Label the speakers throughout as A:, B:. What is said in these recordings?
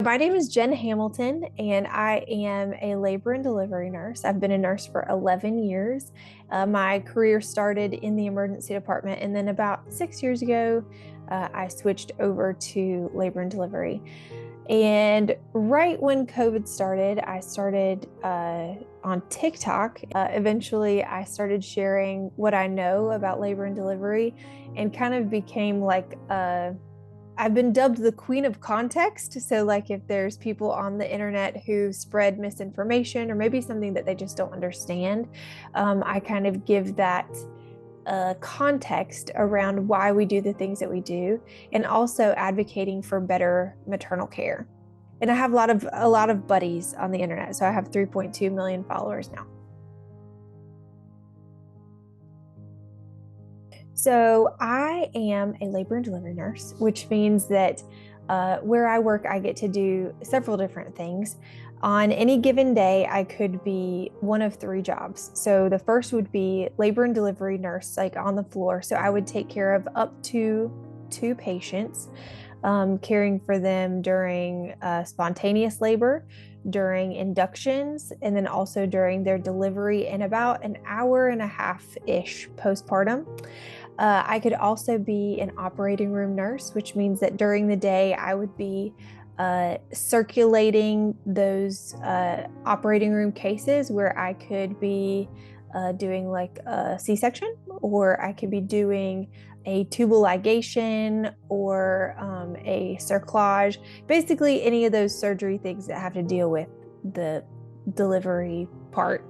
A: My name is Jen Hamilton, and I am a labor and delivery nurse. I've been a nurse for 11 years. My career started in the emergency department, and then about 6 years ago, I switched over to labor and delivery. And right when COVID started, I started on TikTok. Eventually, I started sharing what I know about labor and delivery and kind of became like I've been dubbed the queen of context. So, like, if there's people on the internet who spread misinformation or maybe something that they just don't understand, I kind of give that context around why we do the things that we do, and also advocating for better maternal care. And I have a lot of buddies on the internet. So I have 3.2 million followers now. So I am a labor and delivery nurse, which means that where I work, I get to do several different things. On any given day, I could be one of three jobs. So the first would be labor and delivery nurse, like on the floor. So I would take care of up to 2 patients, caring for them during spontaneous labor, during inductions, and then also during their delivery in about an hour and a half-ish postpartum. I could also be an operating room nurse, which means that during the day I would be circulating those operating room cases where I could be doing like a C-section, or I could be doing a tubal ligation or a cerclage, basically any of those surgery things that have to deal with the delivery part,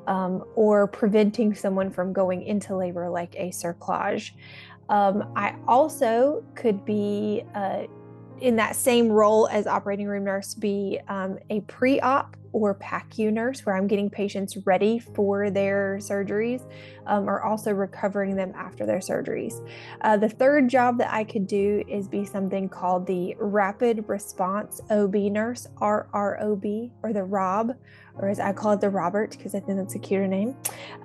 A: or preventing someone from going into labor, like a cerclage. I also could be in that same role as operating room nurse, be a pre-op or PACU nurse, where I'm getting patients ready for their surgeries, or also recovering them after their surgeries. The third job that I could do is be something called the Rapid Response OB nurse, RROB, or the ROB, or as I call it, the Robert, because I think that's a cuter name.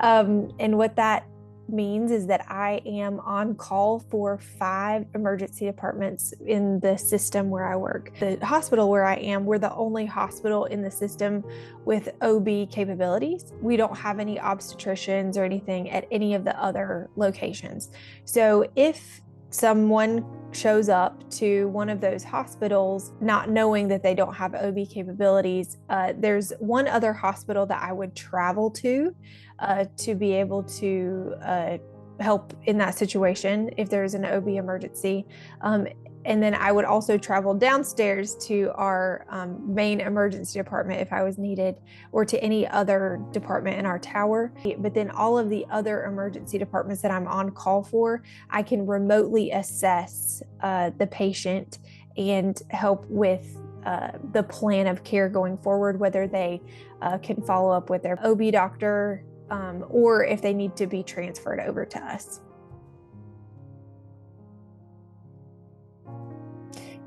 A: And what that means is that I am on call for 5 emergency departments in the system where I work. The hospital where I am, we're the only hospital in the system with OB capabilities. We don't have any obstetricians or anything at any of the other locations. So if someone shows up to one of those hospitals not knowing that they don't have OB capabilities, there's one other hospital that I would travel to be able to help in that situation if there's an OB emergency. And then I would also travel downstairs to our main emergency department if I was needed, or to any other department in our tower. But then all of the other emergency departments that I'm on call for, I can remotely assess the patient and help with the plan of care going forward, whether they can follow up with their OB doctor, or if they need to be transferred over to us.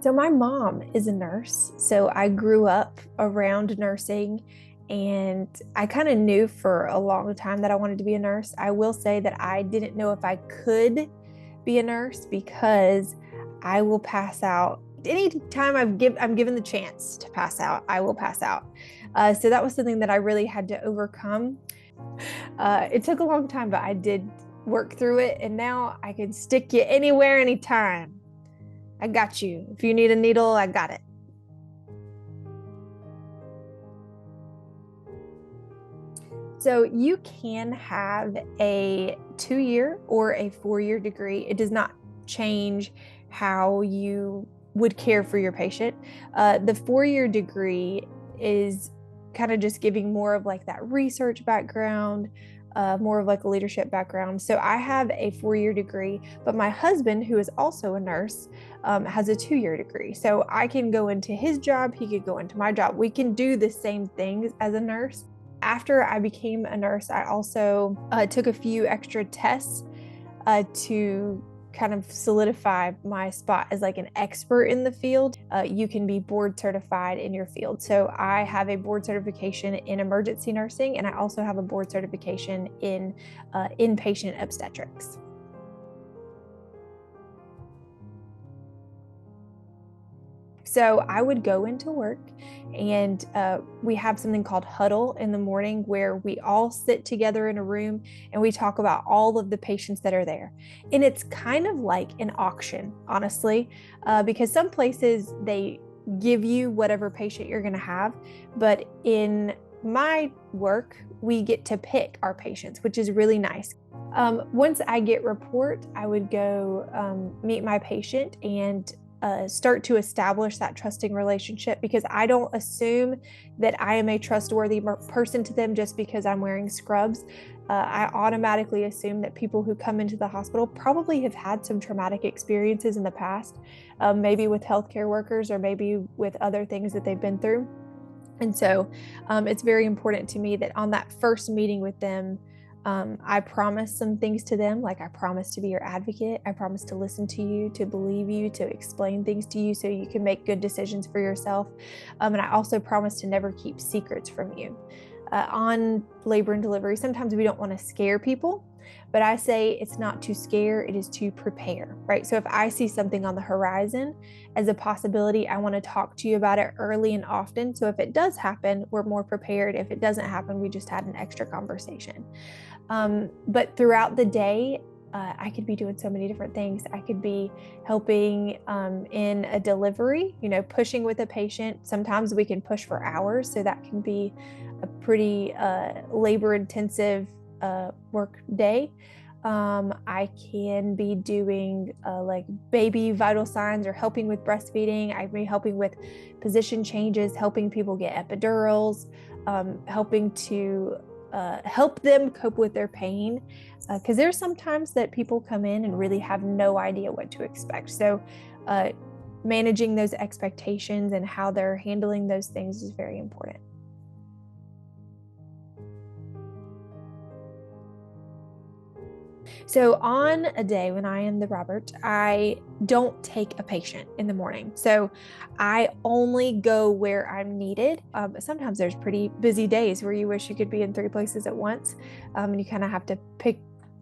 A: So my mom is a nurse, so I grew up around nursing, and I kind of knew for a long time that I wanted to be a nurse. I will say that I didn't know if I could be a nurse, because I will pass out. Anytime I'm given the chance to pass out, I will pass out. So that was something that I really had to overcome. It took a long time, but I did work through it, and now I can stick you anywhere, anytime. I got you. If you need a needle, I got it. So you can have a 2-year or a 4-year degree. It does not change how you would care for your patient. The 4-year degree is kind of just giving more of like that research background, more of like a leadership background. So I have a 4-year degree, but my husband, who is also a nurse, has a 2-year degree. So I can go into his job, he could go into my job. We can do the same things as a nurse. After I became a nurse, I also took a few extra tests to kind of solidify my spot as like an expert in the field. You can be board certified in your field. So I have a board certification in emergency nursing, and I also have a board certification in inpatient obstetrics. So I would go into work, and we have something called huddle in the morning where we all sit together in a room and we talk about all of the patients that are there. And it's kind of like an auction, honestly, because some places they give you whatever patient you're going to have. But in my work, we get to pick our patients, which is really nice. Once I get report, I would go meet my patient and start to establish that trusting relationship, because I don't assume that I am a trustworthy person to them just because I'm wearing scrubs. I automatically assume that people who come into the hospital probably have had some traumatic experiences in the past, maybe with healthcare workers or maybe with other things that they've been through. And so it's very important to me that on that first meeting with them, I promise some things to them, like I promise to be your advocate. I promise to listen to you, to believe you, to explain things to you so you can make good decisions for yourself. And I also promise to never keep secrets from you. On labor and delivery, sometimes we don't want to scare people, but I say it's not to scare, it is to prepare, right? So if I see something on the horizon as a possibility, I want to talk to you about it early and often. So if it does happen, we're more prepared. If it doesn't happen, we just had an extra conversation. But throughout the day, I could be doing so many different things. I could be helping in a delivery, pushing with a patient. Sometimes we can push for hours, so that can be a pretty labor-intensive work day. I can be doing like baby vital signs or helping with breastfeeding. I can be helping with position changes, helping people get epidurals, helping to help them cope with their pain, because there's sometimes that people come in and really have no idea what to expect. So managing those expectations and how they're handling those things is very important. So on a day when I am the Robert, I don't take a patient in the morning. So I only go where I'm needed. Sometimes there's pretty busy days where you wish you could be in 3 places at once, and you kind of have to pick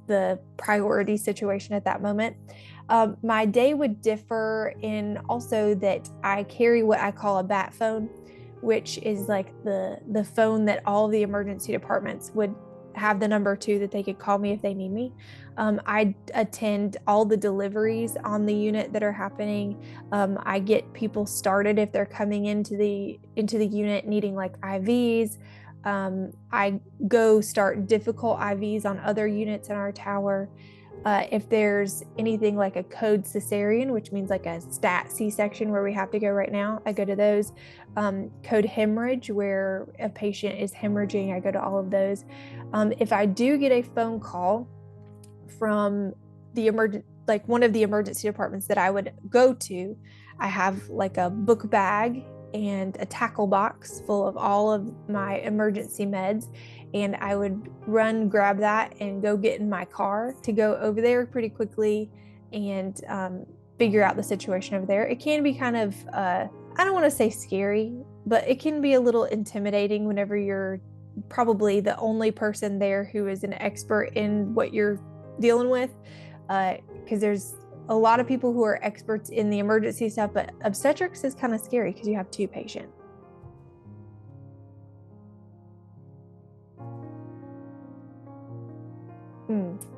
A: the priority situation at that moment. My day would differ in also that I carry what I call a bat phone, which is like the phone that all the emergency departments would have the number to, that they could call me if they need me. I attend all the deliveries on the unit that are happening. I get people started if they're coming into the unit needing like IVs. I go start difficult IVs on other units in our tower. If there's anything like a code cesarean, which means like a stat C-section where we have to go right now, I go to those. Code hemorrhage, where a patient is hemorrhaging, I go to all of those. If I do get a phone call from the one of the emergency departments that I would go to, I have like a book bag and a tackle box full of all of my emergency meds, and I would run, grab that, and go get in my car to go over there pretty quickly and figure out the situation over there. It can be kind of, I don't want to say scary, but it can be a little intimidating whenever you're probably the only person there who is an expert in what you're dealing with, because there's a lot of people who are experts in the emergency stuff, but obstetrics is kind of scary because you have 2 patients.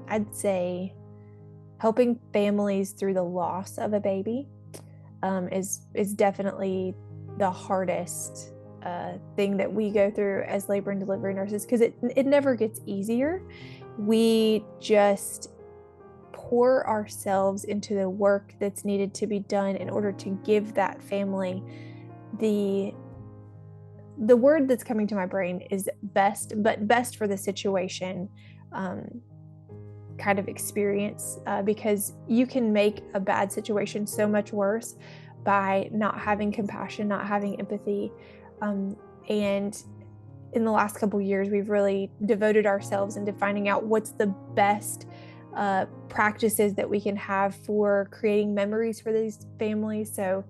A: I'd say helping families through the loss of a baby is definitely the hardest thing that we go through as labor and delivery nurses, because it never gets easier. We just pour ourselves into the work that's needed to be done in order to give that family the word that's coming to my brain is best, but best for the situation kind of experience, because you can make a bad situation so much worse by not having compassion, not having empathy. And in the last couple of years, we've really devoted ourselves into finding out what's the best practices that we can have for creating memories for these families. So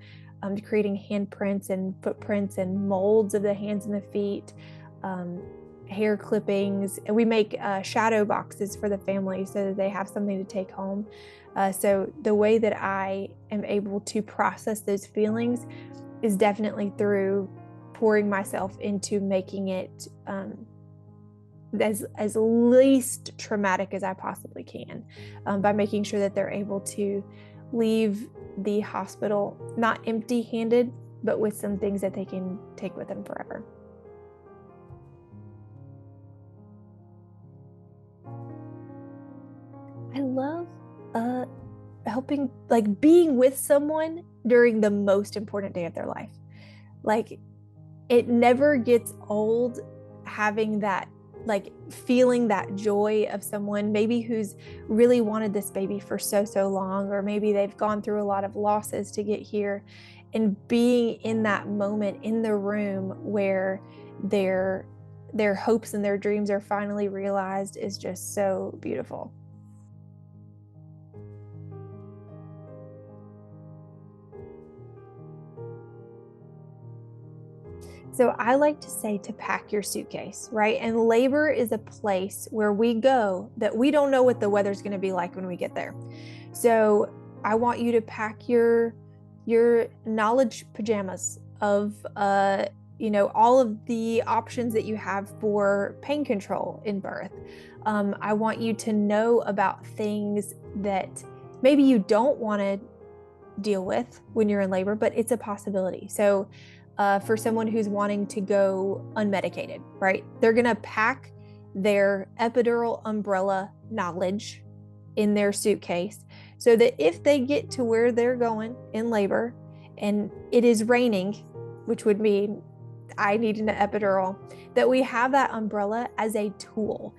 A: creating handprints and footprints and molds of the hands and the feet, hair clippings, and we make shadow boxes for the family so that they have something to take home. So the way that I am able to process those feelings is definitely through pouring myself into making it as least traumatic as I possibly can, by making sure that they're able to leave the hospital not empty-handed, but with some things that they can take with them forever. I love helping, like being with someone during the most important day of their life. Like, it never gets old having that, like feeling that joy of someone maybe who's really wanted this baby for so long, or maybe they've gone through a lot of losses to get here, and being in that moment in the room where their hopes and their dreams are finally realized is just so beautiful. So I like to say to pack your suitcase, right? And labor is a place where we go that we don't know what the weather's going to be like when we get there. So I want you to pack your knowledge pajamas of all of the options that you have for pain control in birth. I want you to know about things that maybe you don't want to deal with when you're in labor, but it's a possibility. So for someone who's wanting to go unmedicated, right? They're going to pack their epidural umbrella knowledge in their suitcase so that if they get to where they're going in labor and it is raining, which would mean I need an epidural, that we have that umbrella as a tool.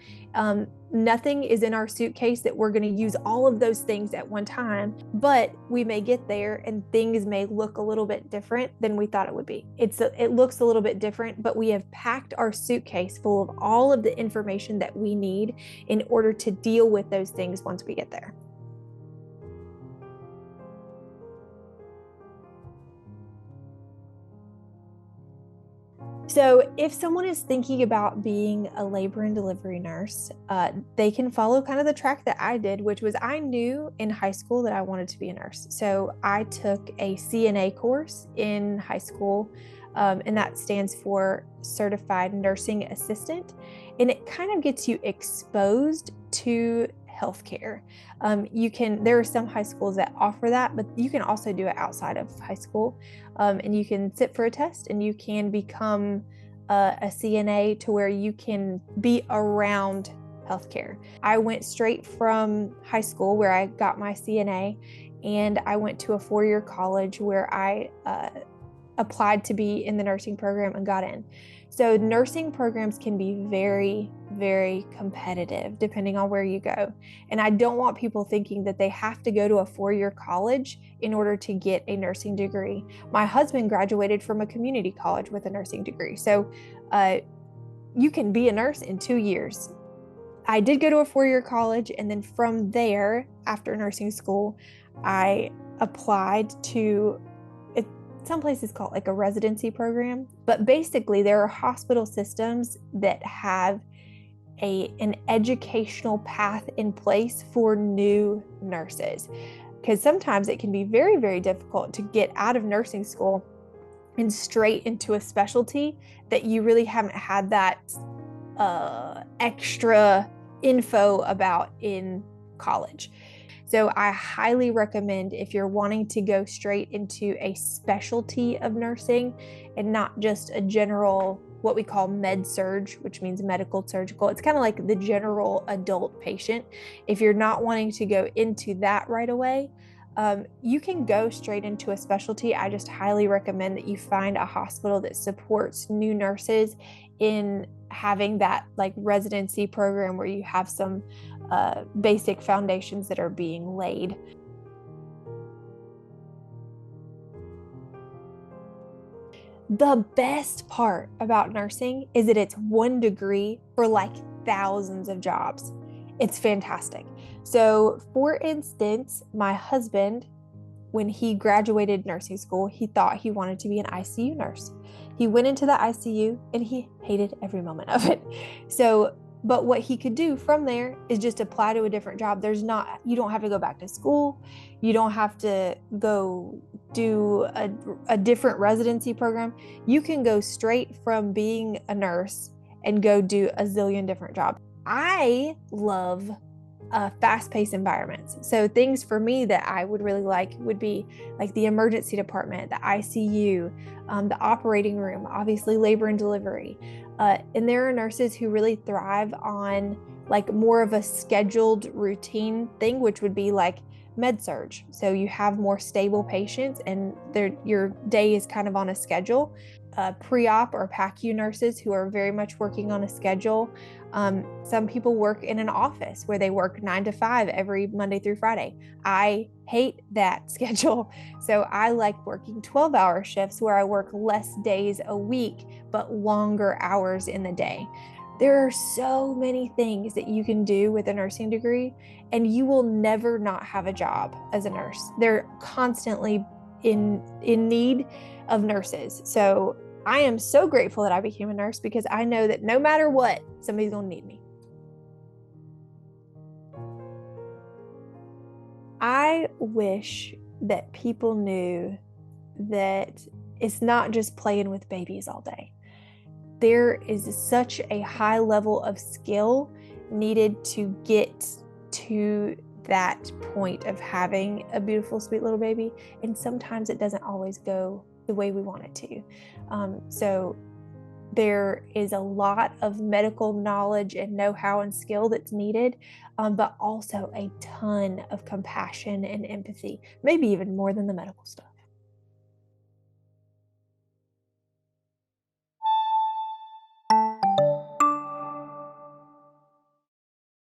A: Nothing is in our suitcase that we're going to use all of those things at one time, but we may get there and things may look a little bit different than we thought it would be. It looks a little bit different, but we have packed our suitcase full of all of the information that we need in order to deal with those things once we get there. So if someone is thinking about being a labor and delivery nurse, they can follow kind of the track that I did, which was I knew in high school that I wanted to be a nurse. So I took a CNA course in high school, and that stands for Certified Nursing Assistant. And it kind of gets you exposed to healthcare. There are some high schools that offer that, but you can also do it outside of high school. And you can sit for a test and you can become a CNA to where you can be around healthcare. I went straight from high school where I got my CNA, and I went to a 4-year college where I applied to be in the nursing program and got in. So nursing programs can be very, very competitive depending on where you go. And I don't want people thinking that they have to go to a 4-year college in order to get a nursing degree. My husband graduated from a community college with a nursing degree. So you can be a nurse in 2 years. I did go to a 4-year college, and then from there, after nursing school, I applied to some places call it like a residency program, but basically there are hospital systems that have an educational path in place for new nurses, because sometimes it can be very, very difficult to get out of nursing school and straight into a specialty that you really haven't had that extra info about in college. So I highly recommend, if you're wanting to go straight into a specialty of nursing and not just a general, what we call med surg, which means medical surgical. It's kind of like the general adult patient. If you're not wanting to go into that right away, you can go straight into a specialty. I just highly recommend that you find a hospital that supports new nurses in having that like residency program where you have some basic foundations that are being laid. The best part about nursing is that it's 1 degree for like thousands of jobs. It's fantastic. So for instance, my husband, when he graduated nursing school, he thought he wanted to be an ICU nurse. He went into the ICU and he hated every moment of it. So, but what he could do from there is just apply to a different job. You don't have to go back to school. You don't have to go do a different residency program. You can go straight from being a nurse and go do a zillion different jobs. I love fast-paced environments. So things for me that I would really like would be like the emergency department, the ICU, the operating room, obviously labor and delivery. And there are nurses who really thrive on like more of a scheduled routine thing, which would be like med-surg. So you have more stable patients and your day is kind of on a schedule. Pre-op or PACU nurses who are very much working on a schedule. Some people work in an office where they work 9 to 5 every Monday through Friday. I hate that schedule. So I like working 12-hour shifts where I work less days a week, but longer hours in the day. There are so many things that you can do with a nursing degree, and you will never not have a job as a nurse. They're constantly in need of nurses. So I am so grateful that I became a nurse because I know that no matter what, somebody's going to need me. I wish that people knew that it's not just playing with babies all day. There is such a high level of skill needed to get to that point of having a beautiful, sweet little baby. And sometimes it doesn't always go the way we want it to. So there is a lot of medical knowledge and know-how and skill that's needed, but also a ton of compassion and empathy, maybe even more than the medical stuff.